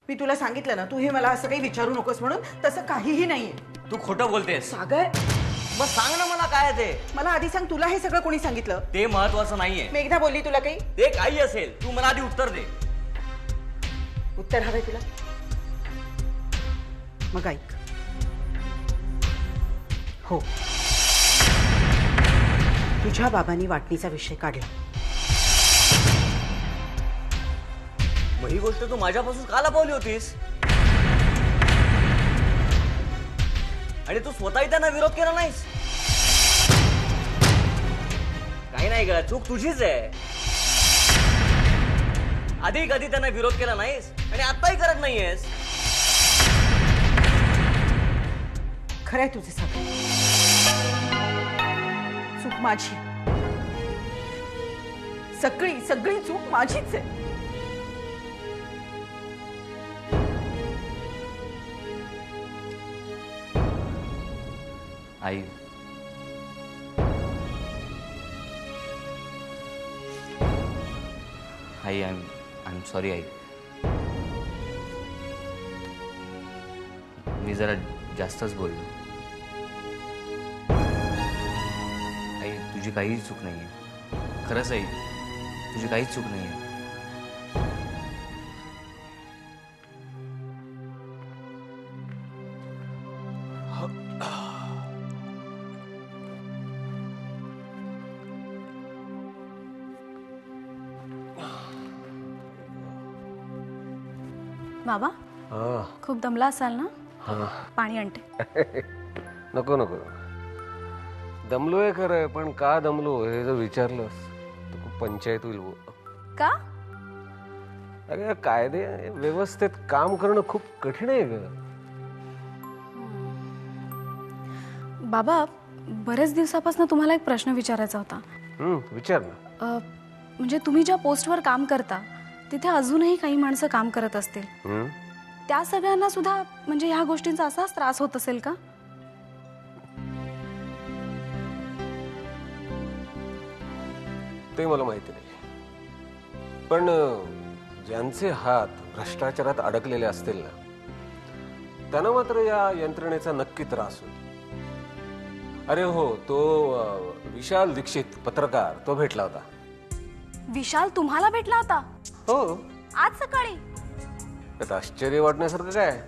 मी तुला सांगितलं ना, तू हे मला असं काही विचारू नकोस म्हणून. तसं काहीही नाहीये. तू खोटं बोलतेस. सागर, बस सांग ना मला काय ते. मला आधी सांग, तुला हे सगळं कोणी सांगितलं? ते महत्वाचं नाहीये. मेघना बोलली तुला काही? ते काही असेल, तू मला आधी उत्तर दे. उत्तर हवंय तुला? मग ऐक. हो, तुझ्या बाबांनी वाटणीचा विषय काढला. मग ही गोष्ट तू माझ्यापासून का लपवली होतीस? आणि तू स्वतःही त्यांना विरोध केला नाहीस? काही नाही ग, चूक तुझीच आहे. आधी कधी त्यांना विरोध केला नाहीस आणि आताही करत नाहीयेस. खरंय तुझे सगळं. चूक माझी. सगळी सगळी चूक माझीच आहे. आई, आई आय एम सॉरी आई. मी जरा जास्तच बोललो. आई, तुझी काहीही चूक नाहीये. खरंच आई, तुझी काहीच चूक नाहीये. बाबा, खूप दमला असाल ना? पाणी आणते. नको नको, दमलोय खरं, पण का दमलो हे जर विचारलंस तर खूप पंचायत होईल. का? अगं, कायदे व्यवस्थेत काम करणं खूप कठीण आहे ग. बाबा, बरेच दिवसापासून तुम्हाला एक प्रश्न विचारायचा होता. विचार ना. म्हणजे तुम्ही ज्या पोस्टवर काम करता तिथे अजूनही काही माणसं काम करत असतील. त्या सगळ्यांना सुद्धा म्हणजे ह्या गोष्टींचा असाच त्रास होत असेल का? ते मला माहिती नाही, पण ज्यांचे हात भ्रष्टाचारात अडकलेले असतील ना, त्यांना मात्र या यंत्रणेचा नक्की त्रास होईल. अरे हो, तो विशाल दीक्षित पत्रकार, तो भेटला होता. विशाल तुम्हाला भेटला होता? हो, आज सकाळी? त्यात आश्चर्य वाटण्यासारखं काय?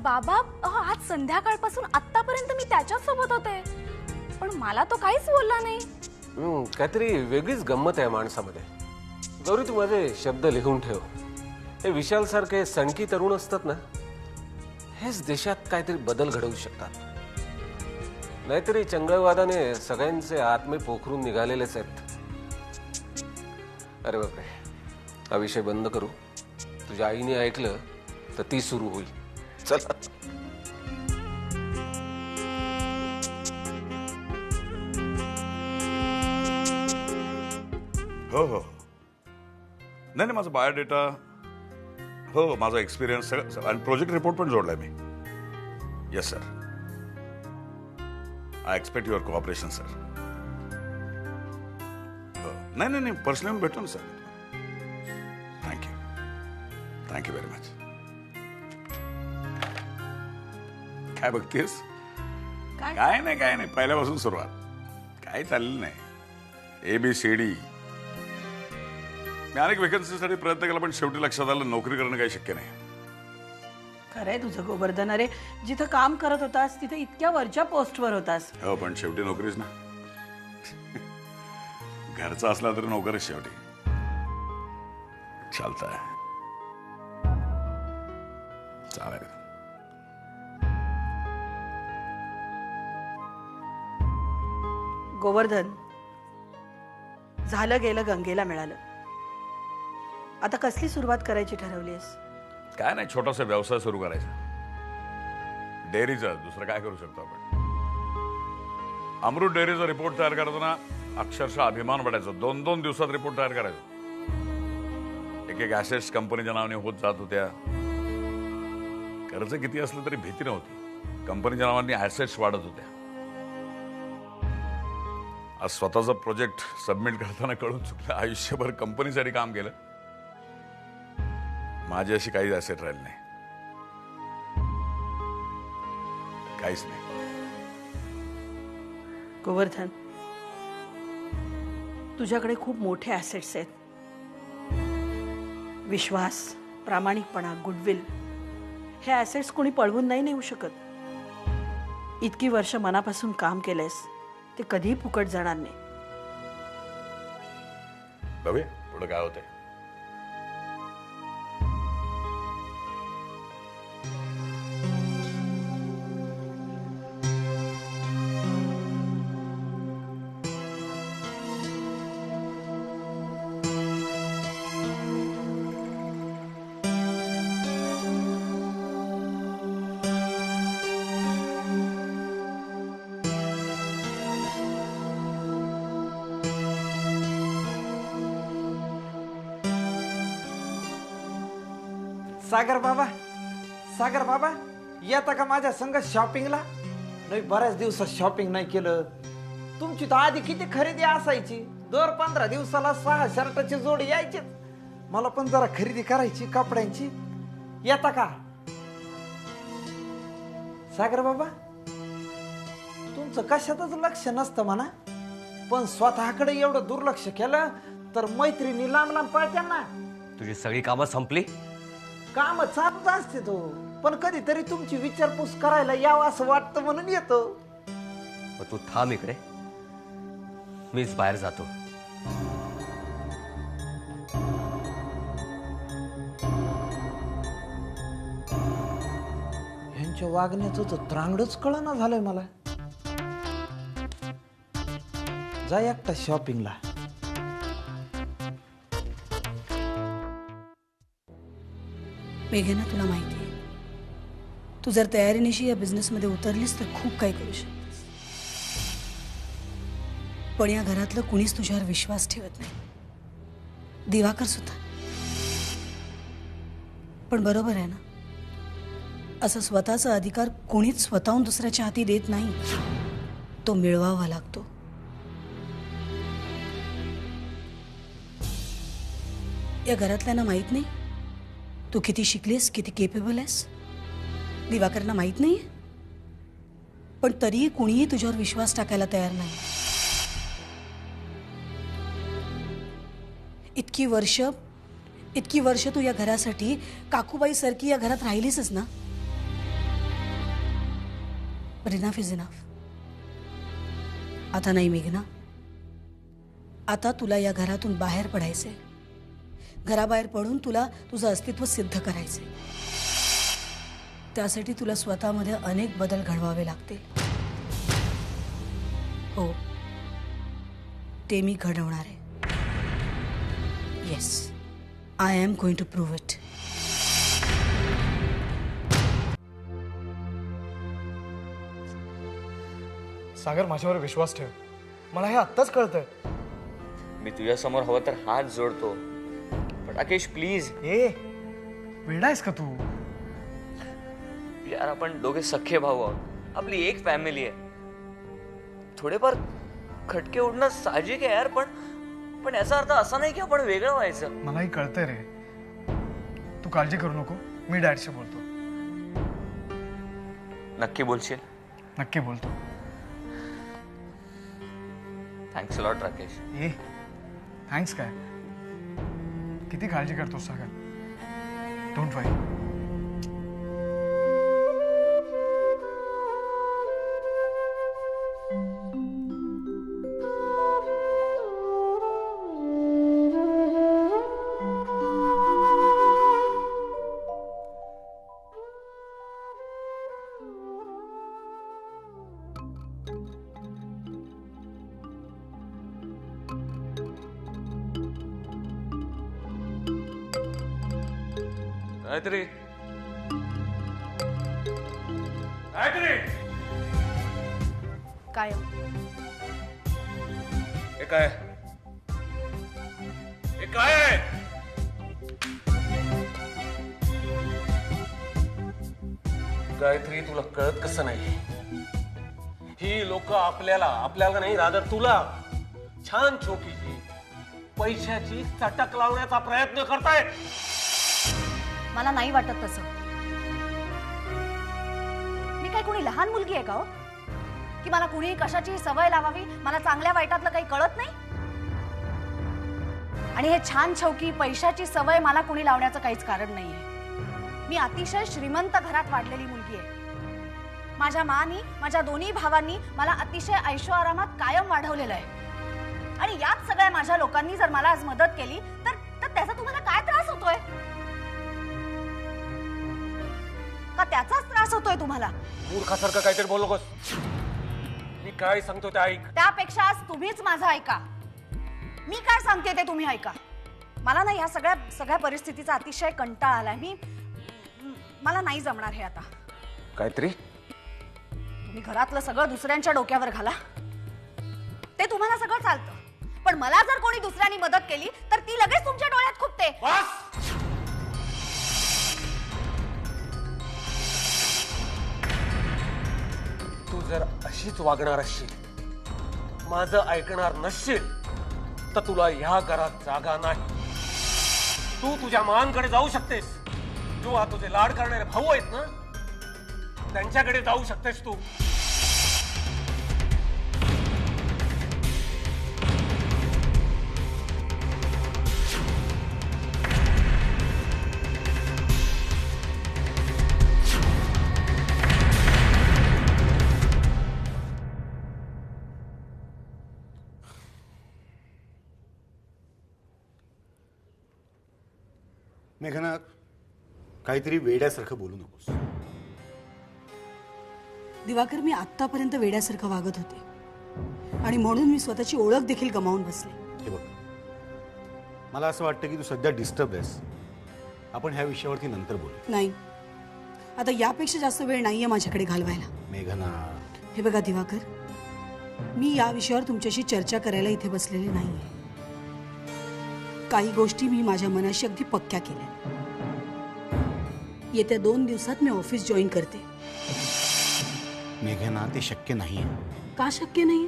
बाबा, आज संध्याकाळपासून आतापर्यंत मी त्याच्याच सोबत होते, पण मला तो काहीच बोलला नाही. काहीतरी वेगळीच गंमत आहे माणसामध्ये. गौरी, तू माझे शब्द लिहून ठेव. हे विशाल सारखे सणकी तरुण असतात ना, हेच देशात काहीतरी बदल घडवू शकतात. नाहीतरी चंगळवादाने सगळ्यांचे आत्मे पोखरून निघालेलेच आहेत. अरे बापरे, हा विषय बंद करू. तुझ्या आईने ऐकलं तर ती सुरू होईल. चल. हो हो, नाही नाही, माझा बायोडेटा, हो, माझा एक्सपिरियन्स सगळं आणि प्रोजेक्ट रिपोर्ट पण जोडलाय मी. Yes sir, I expect your cooperation sir. नाही नाही नाही, पर्सनली भेटतो ना sir. Thank you, thank you very much. काय बघतेस? काय नाही काय नाही, पहिल्यापासून सुरुवात. काय चाललेलं नाही. ABCD. मी अनेक वेकन्सीसाठी प्रयत्न केला, पण शेवटी लक्षात आलं नोकरी करणं काही शक्य नाही. खरंय तुझं गोवर्धन. अरे, जिथं काम करत होतास तिथे इतक्या वरच्या पोस्टवर होतास. हो, पण शेवटी नोकरीच ना. घरचा असला तरी नोकरीच शेवटी. चालतंय, चालेल. गोवर्धन, झालं गेलं गंगेला मिळालं. आता कसली सुरुवात करायची ठरवलीस? काय नाही, छोटासा व्यवसाय सुरू करायचा. डेअरीचा. दुसरं काय करू शकतो आपण? अमृत डेअरीचा रिपोर्ट तयार करताना अक्षरशः अभिमान वाटायचा. 2-2 दिवसात रिपोर्ट तयार करायचो. एक एक ऍसेट्स कंपनीच्या नावाने होत जात होत्या. कर्ज किती असलं तरी भीती नव्हती. कंपनीच्या नावाने ऍसेट्स वाढत होत्या. आज स्वतःचा प्रोजेक्ट सबमिट करताना कळून चुकलं. आयुष्यभर कंपनीसाठी काम केलं, माझी अशी काही ऍसेट राहिली नाही. काहीच नाही. गोवर्धन, तुझ्याकडे खूप मोठे ॲसेट्स आहेत. विश्वास, प्रामाणिकपणा, गुडविल हे ॲसेट्स कोणी पळवून नाही नेऊ शकत. इतकी वर्ष मनापासून काम केलंयस ते कधीही फुकट जाणार नाही. बघूया पुढं काय होतंय. सागर बाबा येता का माझ्या संग शॉपिंगला? नाही, बऱ्याच दिवसात शॉपिंग नाही केलं. तुमची तर आधी किती खरेदी असायची. दर 15 दिवसाला 6 शर्टाची जोडी यायची. मला पण जरा खरेदी करायची कपड्यांची. येता का सागर बाबा? तुमचं कशातच लक्ष नसतं म्हणा, पण स्वतःकडे एवढं दुर्लक्ष केलं तर मैत्रिणी लांब लांब पळत्या ना. तुझी सगळी कामं संपली? काम चालूच असते तो, पण कधीतरी तुमची विचारपूस करायला यावं असं वाटतं म्हणून येतो. मग तू थांब इकडे, मीच बाहेर जातो. यांच्या वागण्याचं तर त्रांगडच कळना झालंय मला. जा एकटा शॉपिंगला. मेघना, तुला माहिती आहे, तू जर तयारीनिशी या बिझनेसमध्ये उतरलीस तर खूप काही करू शकतेस. पण या घरातलं कुणीच तुझ्यावर विश्वास ठेवत नाही, दिवाकर सुद्धा. पण बरोबर आहे ना, असं स्वतःचा अधिकार कोणीच स्वतःहून दुसऱ्याच्या हाती देत नाही, तो मिळवावा लागतो. या घरातल्यांना माहित नाही तू किती शिकलीस, किती केपेबल आहेस. दिवाकरना माहित नाही, पण तरीही कुणीही तुझ्यावर विश्वास टाकायला तयार नाही. इतकी वर्ष तू या घरासाठी काकूबाई सारखी या घरात राहिलीसच ना. But enough is enough. आता नाही मेघना, आता तुला या घरातून बाहेर पडायचंय. घराबाहेर पडून तुला तुझं अस्तित्व सिद्ध करायचंय. त्यासाठी तुला स्वतःमध्ये अनेक बदल घडवावे लागतील. हो, ते मी घडवणार आहे. Yes, I am going to prove it. Sagar, माझ्यावर विश्वास ठेव. मला हे आत्ताच कळतंय. मी तुझ्या समोर हवं तर हात जोडतो, पण राकेश प्लीज. ए, वेडा आहेस का तू? यार, आपण दोघे सख्खे भाऊ आहोत, आपली एक फॅमिली आहे. थोडेफार खटके उडणं साहजिक आहे यार, पण याचा अर्थ असा नाही की आपण वेगळं व्हायचं. मलाही कळतंय रे. तू काळजी करू नको, मी डॅडशी बोलतो. नक्की बोलशील? नक्की बोलतो. Thanks a lot Rakesh. A, thanks काय? किती काळजी करतो सागर. डोंट वरी. गायत्री, काय हे काय? हे काय आहे? गायत्री, तुला कळत कसं नाही? ही लोक आपल्याला नाही, रादर तुला छान छोटीची पैशाची चटक लावण्याचा प्रयत्न करतायत. मला नाही वाटत तसं. मी काय कोणी लहान मुलगी आहे का हो, की मला कुणी कशाची सवय लावावी, मला चांगल्या वाईटातलं काही कळत नाही? आणि हे छान छौकी पैशाची सवय मला कुणी लावण्याचं काहीच कारण नाहीये. मी अतिशय श्रीमंत घरात वाढलेली मुलगी आहे. माझ्या मानी, माझ्या दोन्ही भावांनी मला अतिशय ऐशोआरामात कायम वाढवलेलं आहे. आणि याच सगळ्या माझ्या लोकांनी जर मला आज मदत केली तर त्याचा तुम्हाला काय त्रास होतोय? का त्याचाच त्रास होतोय तुम्हाला? मूर्खासारखं काहीतरी बोल नकोस. मी काय सांगतो ते ऐक. त्यापेक्षा आज तुम्हीच माझं ऐका. मी काय सांगते ते तुम्ही ऐका. मला ना या सगळ्या परिस्थितीचा अतिशय कंटाळा आलाय. मला नाही जमणार हे आता. गायत्री, तुम्ही घरातलं सगळं दुसऱ्यांच्या डोक्यावर घाला, ते तुम्हाला सगळं चालतं. पण मला जर कोणी दुसऱ्यांनी मदत केली तर ती लगेच तुमच्या डोळ्यात खुपते. तू जर अशीच वागणार असशील, माझं ऐकणार नसशील, तर तुला ह्या घरात जागा नाही. तू तुझ्या मांकडे जाऊ शकतेस. जो तुझे लाड करणारे भाऊ आहेत ना, त्यांच्याकडे जाऊ शकतेस तू. मेघना, काहीतरी वेड्यासारखं बोलू नकोस. दिवाकर, मी आत्तापर्यंत वेड्यासारखं वागत होते आणि म्हणून मी स्वतःची ओळख देखील गमावून बसले. हे बघ, मला असं वाटतं की तू सध्या डिस्टर्ब आहेस. आपण ह्या विषयावरती नंतर बोलू. नाही, आता यापेक्षा जास्त वेळ नाहीये माझ्याकडे घालवायला. मेघना, हे बघा दिवाकर, मी या विषयावर तुमच्याशी चर्चा करायला इथे बसलेले नाहीये. काही गोष्टी मी माझ्या मनाशी अगदी पक्क्या केल्या. येत्या 2 दिवसात मी ऑफिस जॉईन करते. मेघना, ते शक्य नाहीये. का शक्य नाही?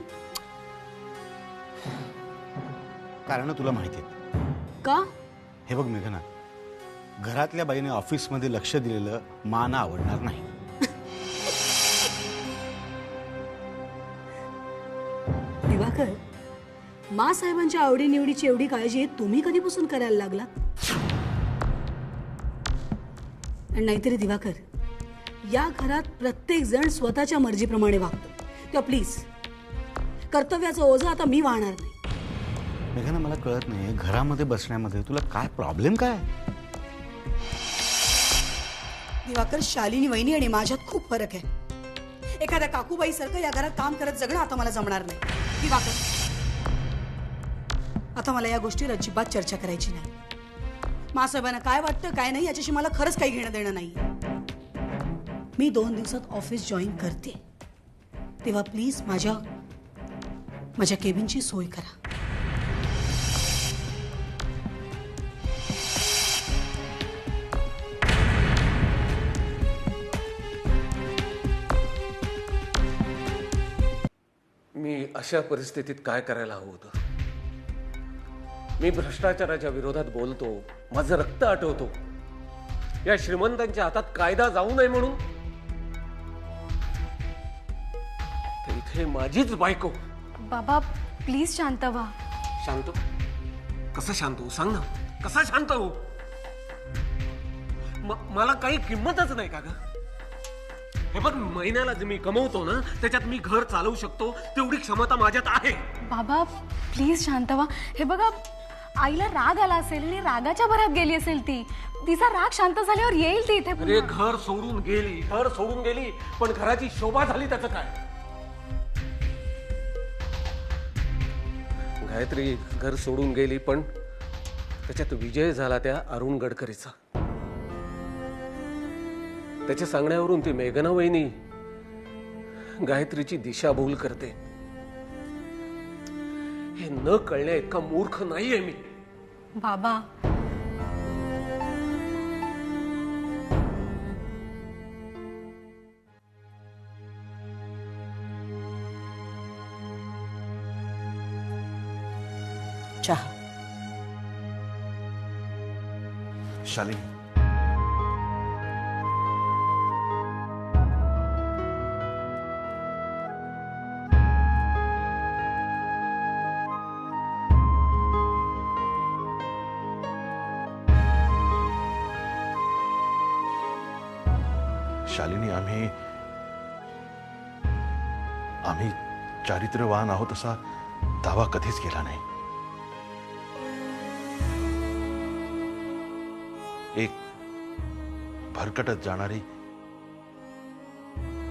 कारण तुला माहिती आहे का? हे बघ मेघना, घरातल्या बाईने ऑफिसमध्ये लक्ष दिलेलं माना आवडणार नाही. दिवाकर, मा साहेबांच्या आवडीनिवडीची एवढी काळजी तुम्ही कधीपासून करायला लागला? आणि नाहीतरी दिवाकर, या घरात प्रत्येक जण स्वतःच्या मर्जीप्रमाणे वागतो. तेव्हा प्लीज, कर्तव्याचं ओझं आता मी वाहणार नाही. मेघना, मला कळत नाही, घरामध्ये बसण्यामध्ये तुला काय प्रॉब्लेम काय? दिवाकर, शालिनी वहिनी आणि माझ्यात खूप फरक आहे. एखाद्या काकूबाई सारखं या घरात काम करत जगणं आता मला जमणार नाही. दिवाकर, आता मला या गोष्टीवर अजिबात चर्चा करायची नाही. मासाहेबांना काय वाटतं काय नाही याच्याशी मला खरंच काही घेणं देणं नाही. मी 2 दिवसात ऑफिस जॉईन करते. तेव्हा प्लीज माझ्या केबिनची सोय करा. मी अशा परिस्थितीत काय करायला हवं होतं? मी भ्रष्टाचाराच्या विरोधात बोलतो, माझं रक्त आटवतो. या श्रीमंतांच्या हातात कायदा जाऊ नये म्हणून तर इथे माझीच बायको. बाबा प्लीज शांत व्हा. शांत? कसं शांत होऊ सांग ना? कसा शांत होऊ? मला काही किंमतच नाही का ग? हे बघ, महिन्याला जे मी कमवतो ना, त्याच्यात मी घर चालवू शकतो तेवढी क्षमता माझ्यात आहे. बाबा प्लीज शांत व्हा. हे बघा, आईला राग आला असेल आणि रागाच्या भरात गेली असेल ती. तिचा राग शांत झाल्यावर येईल ती इथे. अरे घर सोडून गेली, पण घराची शोभा झाली त्याचं काय? गायत्री घर सोडून गेली, पण त्याच्यात विजय झाला त्या अरुण गडकरीचा. त्याच्या सांगण्यावरून ती मेघना वहिनी गायत्रीची दिशाभूल करते. हे न कळण्या इतका मूर्ख नाहीये मी. बाबा चहा. शालिनी, शालिनी, आम्ही चारित्र्यवान आहोत असा दावा कधीच केला नाही. एक भरकटत जाणारी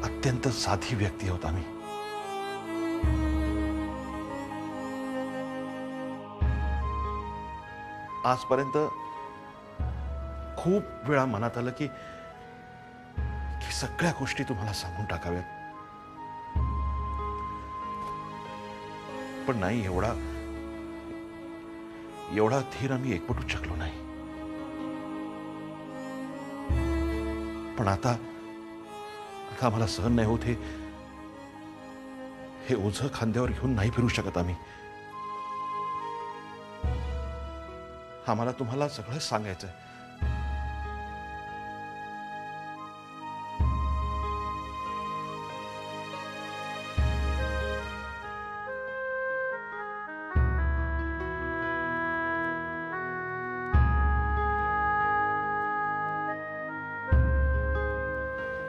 अत्यंत साधी व्यक्ती आहोत आम्ही. आजपर्यंत खूप वेळा मनात आलं की सगळ्या गोष्टी तुम्हाला सांगून टाकाव्यात, पण नाही, एवढा धीर आम्ही एकवटू शकलो नाही. पण आता आम्हाला सहन नाही होत. हे ओझं खांद्यावर घेऊन नाही फिरू शकत आम्ही. आम्हाला तुम्हाला सगळं सांगायचंय.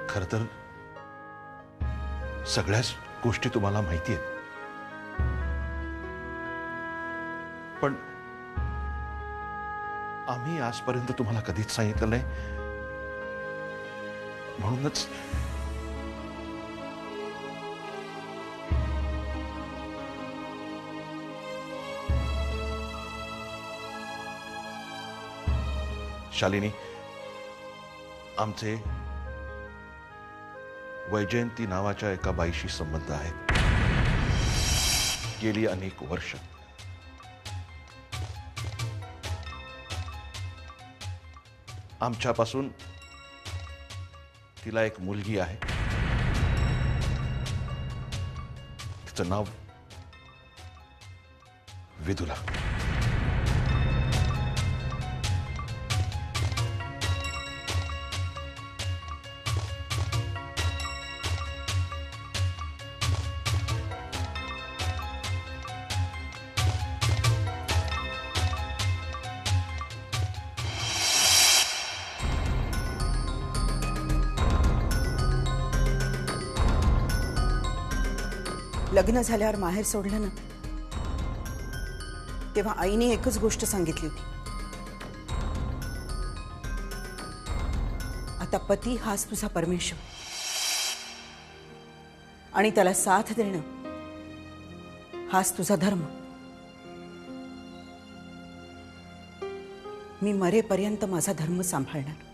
खर तर सगळ्याच गोष्टी तुम्हाला माहिती आहेत, पण आम्ही आजपर्यंत तुम्हाला कधीच सांगितलं नाही. म्हणूनच शालिनी, आमचे वैजयंती नावाच्या एका बाईशी संबंध आहेत. गेली अनेक वर्ष. आमच्यापासून तिला एक मुलगी आहे. तिचं नाव विदुला. लग्न झाल्यावर माहेर सोडलं ना, तेव्हा आईने एकच गोष्ट सांगितली होती, आता पती हाच तुझा परमेश्वर आणि त्याला साथ देणं हाच तुझा धर्म. मी मरेपर्यंत माझा धर्म सांभाळणार.